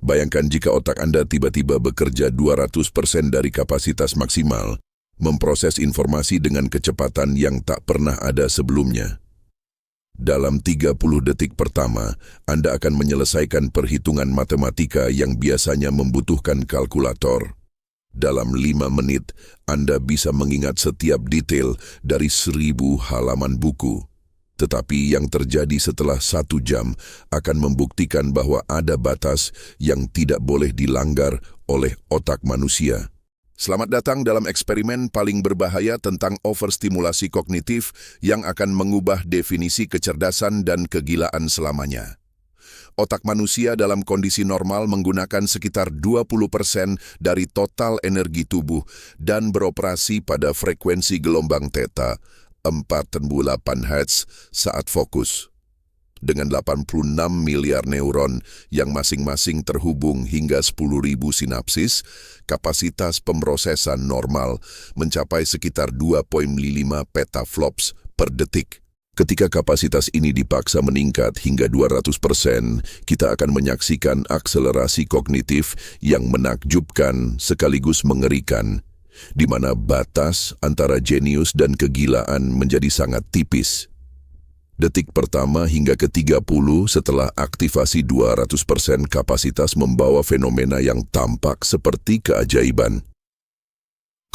Bayangkan jika otak Anda tiba-tiba bekerja 200% dari kapasitas maksimal, memproses informasi dengan kecepatan yang tak pernah ada sebelumnya. Dalam 30 detik pertama, Anda akan menyelesaikan perhitungan matematika yang biasanya membutuhkan kalkulator. Dalam 5 menit, Anda bisa mengingat setiap detail dari 1000 halaman buku. Tetapi yang terjadi setelah 1 jam akan membuktikan bahwa ada batas yang tidak boleh dilanggar oleh otak manusia. Selamat datang dalam eksperimen paling berbahaya tentang overstimulasi kognitif yang akan mengubah definisi kecerdasan dan kegilaan selamanya. Otak manusia dalam kondisi normal menggunakan sekitar 20% dari total energi tubuh dan beroperasi pada frekuensi gelombang theta 4,8 Hz saat fokus. Dengan 86 miliar neuron yang masing-masing terhubung hingga 10.000 sinapsis, kapasitas pemrosesan normal mencapai sekitar 2,5 petaflops per detik. Ketika kapasitas ini dipaksa meningkat hingga 200%, kita akan menyaksikan akselerasi kognitif yang menakjubkan sekaligus mengerikan, di mana batas antara jenius dan kegilaan menjadi sangat tipis. Detik pertama hingga ke-30 setelah aktivasi 200% kapasitas membawa fenomena yang tampak seperti keajaiban.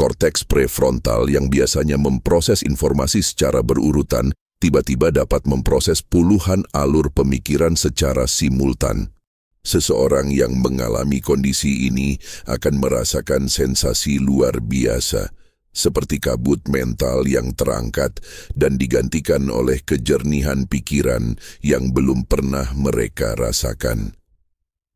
Korteks prefrontal yang biasanya memproses informasi secara berurutan, tiba-tiba dapat memproses puluhan alur pemikiran secara simultan. Seseorang yang mengalami kondisi ini akan merasakan sensasi luar biasa, seperti kabut mental yang terangkat dan digantikan oleh kejernihan pikiran yang belum pernah mereka rasakan.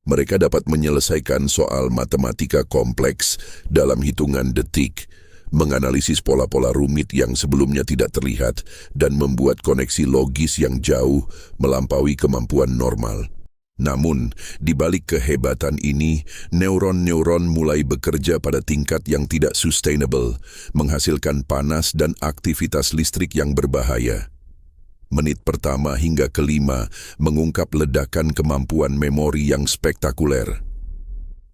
Mereka dapat menyelesaikan soal matematika kompleks dalam hitungan detik, menganalisis pola-pola rumit yang sebelumnya tidak terlihat, dan membuat koneksi logis yang jauh melampaui kemampuan normal. Namun, di balik kehebatan ini, neuron-neuron mulai bekerja pada tingkat yang tidak sustainable, menghasilkan panas dan aktivitas listrik yang berbahaya. Menit pertama hingga ke-5 mengungkap ledakan kemampuan memori yang spektakuler.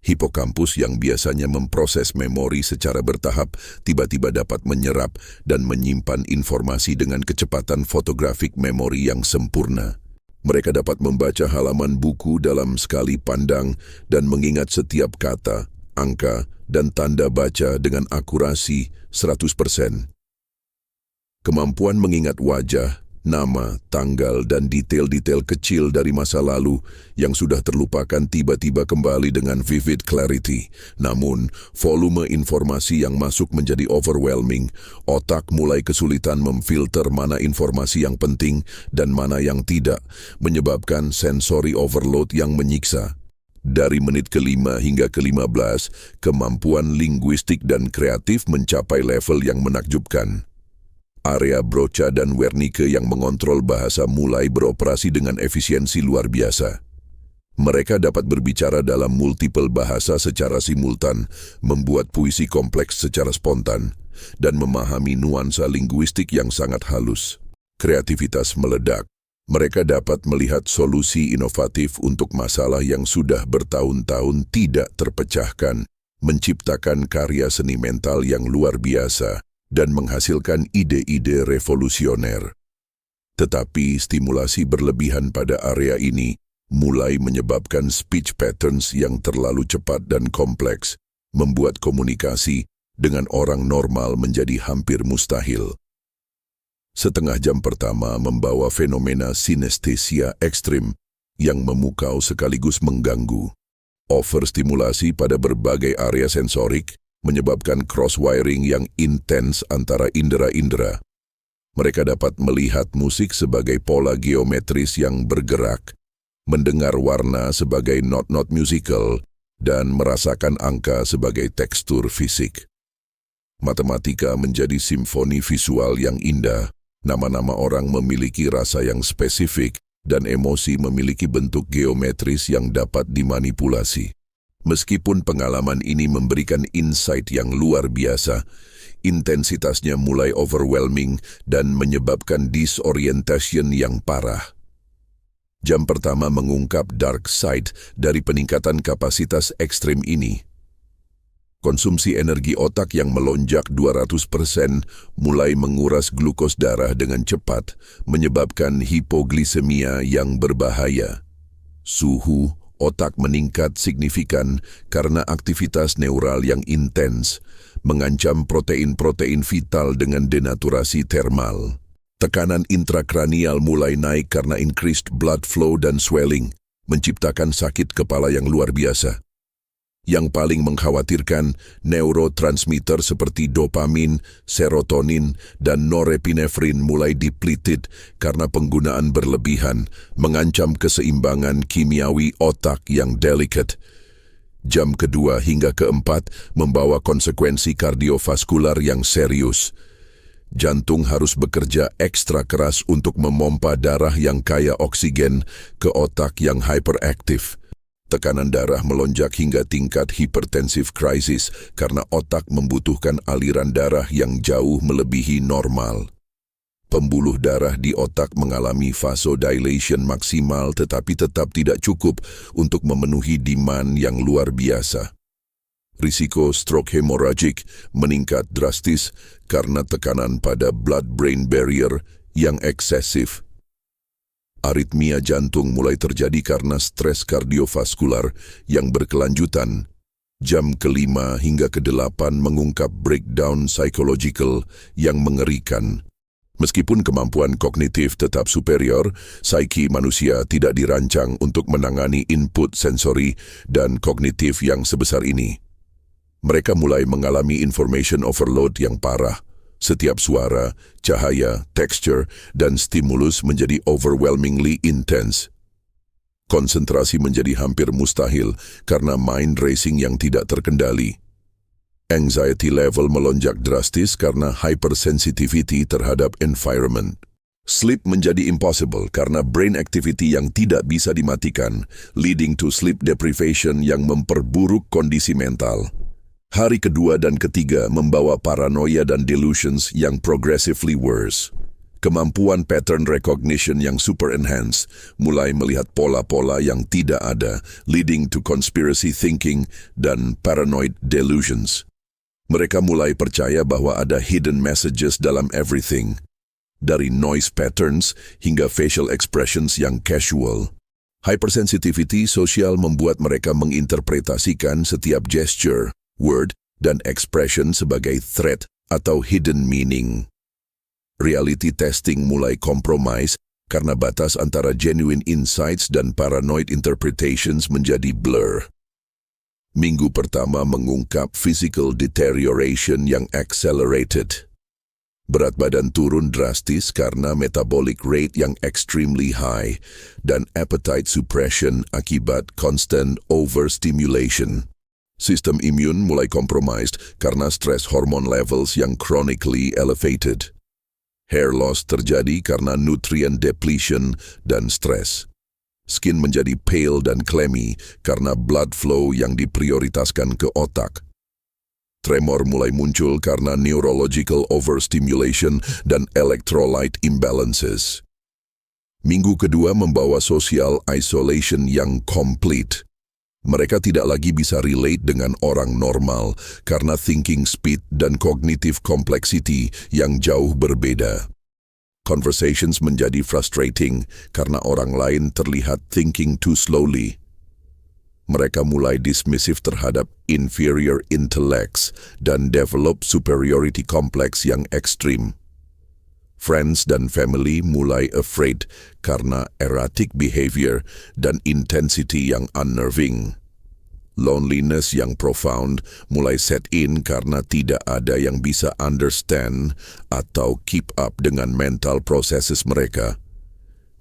Hipokampus yang biasanya memproses memori secara bertahap tiba-tiba dapat menyerap dan menyimpan informasi dengan kecepatan fotografik memori yang sempurna. Mereka dapat membaca halaman buku dalam sekali pandang dan mengingat setiap kata, angka, dan tanda baca dengan akurasi 100%. Kemampuan mengingat wajah, nama, tanggal, dan detail-detail kecil dari masa lalu yang sudah terlupakan tiba-tiba kembali dengan vivid clarity. Namun, volume informasi yang masuk menjadi overwhelming. Otak mulai kesulitan memfilter mana informasi yang penting dan mana yang tidak, menyebabkan sensory overload yang menyiksa. Dari menit ke-5 hingga ke-15, kemampuan linguistik dan kreatif mencapai level yang menakjubkan. Area Broca dan Wernicke yang mengontrol bahasa mulai beroperasi dengan efisiensi luar biasa. Mereka dapat berbicara dalam multiple bahasa secara simultan, membuat puisi kompleks secara spontan, dan memahami nuansa linguistik yang sangat halus. Kreativitas meledak. Mereka dapat melihat solusi inovatif untuk masalah yang sudah bertahun-tahun tidak terpecahkan, menciptakan karya seni mental yang luar biasa, dan menghasilkan ide-ide revolusioner. Tetapi stimulasi berlebihan pada area ini mulai menyebabkan speech patterns yang terlalu cepat dan kompleks, membuat komunikasi dengan orang normal menjadi hampir mustahil. Setengah jam pertama membawa fenomena sinestesia ekstrim yang memukau sekaligus mengganggu. Overstimulasi pada berbagai area sensorik menyebabkan cross-wiring yang intens antara indera-indera. Mereka dapat melihat musik sebagai pola geometris yang bergerak, mendengar warna sebagai not-not musical, dan merasakan angka sebagai tekstur fisik. Matematika menjadi simfoni visual yang indah, nama-nama orang memiliki rasa yang spesifik, dan emosi memiliki bentuk geometris yang dapat dimanipulasi. Meskipun pengalaman ini memberikan insight yang luar biasa, intensitasnya mulai overwhelming dan menyebabkan disorientation yang parah. Jam pertama mengungkap dark side dari peningkatan kapasitas ekstrim ini. Konsumsi energi otak yang melonjak 200% mulai menguras glukos darah dengan cepat, menyebabkan hipoglisemia yang berbahaya. Suhu otak meningkat signifikan karena aktivitas neural yang intens, mengancam protein-protein vital dengan denaturasi termal. Tekanan intrakranial mulai naik karena increased blood flow dan swelling, menciptakan sakit kepala yang luar biasa. Yang paling mengkhawatirkan, neurotransmitter seperti dopamin, serotonin, dan norepinefrin mulai depleted karena penggunaan berlebihan, mengancam keseimbangan kimiawi otak yang delicate. Jam kedua hingga keempat membawa konsekuensi kardiovaskular yang serius. Jantung harus bekerja ekstra keras untuk memompa darah yang kaya oksigen ke otak yang hyperaktif. Tekanan darah melonjak hingga tingkat hypertensive crisis karena otak membutuhkan aliran darah yang jauh melebihi normal. Pembuluh darah di otak mengalami vasodilation maksimal tetapi tetap tidak cukup untuk memenuhi demand yang luar biasa. Risiko stroke hemorrhagic meningkat drastis karena tekanan pada blood-brain barrier yang eksesif. Aritmia jantung mulai terjadi karena stres kardiovaskular yang berkelanjutan. Jam kelima hingga ke-8 mengungkap breakdown psychological yang mengerikan. Meskipun kemampuan kognitif tetap superior, psiki manusia tidak dirancang untuk menangani input sensori dan kognitif yang sebesar ini. Mereka mulai mengalami information overload yang parah. Setiap suara, cahaya, texture, dan stimulus menjadi overwhelmingly intense. Konsentrasi menjadi hampir mustahil karena mind racing yang tidak terkendali. Anxiety level melonjak drastis karena hypersensitivity terhadap environment. Sleep menjadi impossible karena brain activity yang tidak bisa dimatikan, leading to sleep deprivation yang memperburuk kondisi mental. Hari kedua dan ketiga membawa paranoia dan delusions yang progressively worse. Kemampuan pattern recognition yang super enhanced, mulai melihat pola-pola yang tidak ada, leading to conspiracy thinking dan paranoid delusions. Mereka mulai percaya bahwa ada hidden messages dalam everything, dari noise patterns hingga facial expressions yang casual. Hypersensitivity sosial membuat mereka menginterpretasikan setiap gesture, word, dan expression sebagai threat atau hidden meaning. Reality testing mulai compromise karena batas antara genuine insights dan paranoid interpretations menjadi blur. Minggu pertama mengungkap physical deterioration yang accelerated. Berat badan turun drastis karena metabolic rate yang extremely high dan appetite suppression akibat constant overstimulation. Sistem imun mulai compromised karena stress hormone levels yang chronically elevated. Hair loss terjadi karena nutrient depletion dan stres. Skin menjadi pale dan clammy karena blood flow yang diprioritaskan ke otak. Tremor mulai muncul karena neurological overstimulation dan electrolyte imbalances. Minggu kedua membawa social isolation yang complete. Mereka tidak lagi bisa relate dengan orang normal karena thinking speed dan cognitive complexity yang jauh berbeda. Conversations menjadi frustrating karena orang lain terlihat thinking too slowly. Mereka mulai dismissive terhadap inferior intellects dan develop superiority complex yang ekstrim. Friends dan family mulai afraid karena erratic behavior dan intensity yang unnerving. Loneliness yang profound mulai set in karena tidak ada yang bisa understand atau keep up dengan mental processes mereka.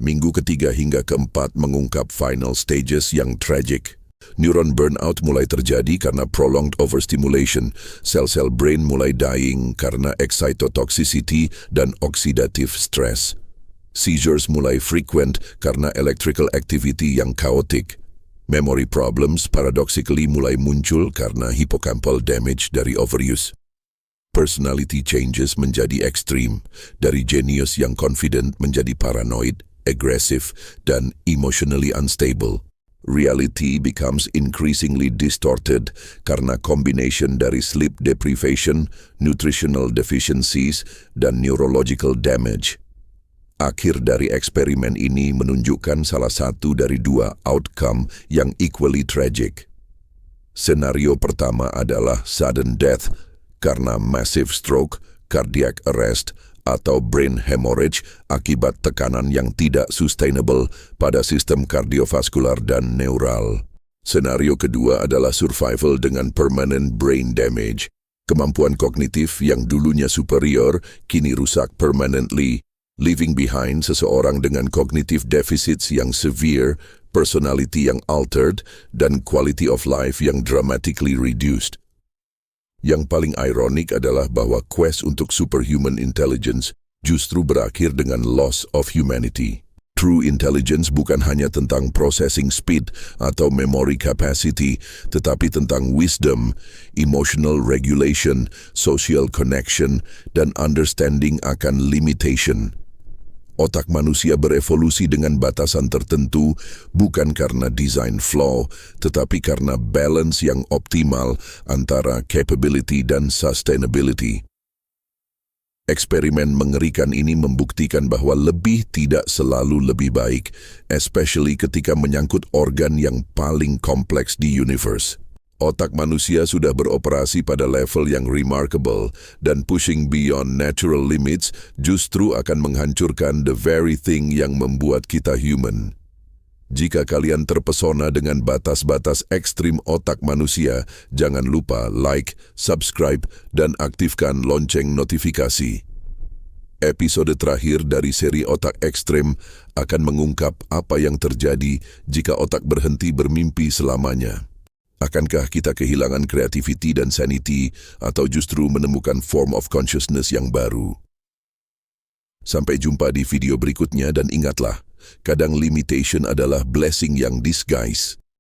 Minggu ketiga hingga keempat mengungkap final stages yang tragic. Neuron burnout mulai terjadi karena prolonged overstimulation. Sel-sel brain mulai dying karena excitotoxicity dan oxidative stress. Seizures mulai frequent karena electrical activity yang chaotic. Memory problems paradoxically mulai muncul karena hippocampal damage dari overuse. Personality changes menjadi ekstrim, dari genius yang confident menjadi paranoid, aggressive, dan emotionally unstable. Reality becomes increasingly distorted karena combination dari sleep deprivation, nutritional deficiencies, dan neurological damage. Akhir dari eksperimen ini menunjukkan salah satu dari dua outcome yang equally tragic. Senario pertama adalah sudden death karena massive stroke, cardiac arrest, atau brain hemorrhage akibat tekanan yang tidak sustainable pada sistem kardiovaskular dan neural. Senario kedua adalah survival dengan permanent brain damage. Kemampuan kognitif yang dulunya superior kini rusak permanently, leaving behind seseorang dengan cognitive deficits yang severe, personality yang altered, dan quality of life yang dramatically reduced. Yang paling ironik adalah bahwa quest untuk superhuman intelligence justru berakhir dengan loss of humanity. True intelligence bukan hanya tentang processing speed atau memory capacity, tetapi tentang wisdom, emotional regulation, social connection, dan understanding akan limitation. Otak manusia berevolusi dengan batasan tertentu bukan karena design flaw, tetapi karena balance yang optimal antara capability dan sustainability. Eksperimen mengerikan ini membuktikan bahwa lebih tidak selalu lebih baik, especially ketika menyangkut organ yang paling kompleks di universe. Otak manusia sudah beroperasi pada level yang remarkable dan pushing beyond natural limits justru akan menghancurkan the very thing yang membuat kita human. Jika kalian terpesona dengan batas-batas ekstrim otak manusia, jangan lupa like, subscribe, dan aktifkan lonceng notifikasi. Episode terakhir dari seri Otak Ekstrim akan mengungkap apa yang terjadi jika otak berhenti bermimpi selamanya. Akankah kita kehilangan creativity dan sanity atau justru menemukan form of consciousness yang baru? Sampai jumpa di video berikutnya dan ingatlah, kadang limitation adalah blessing yang disguise.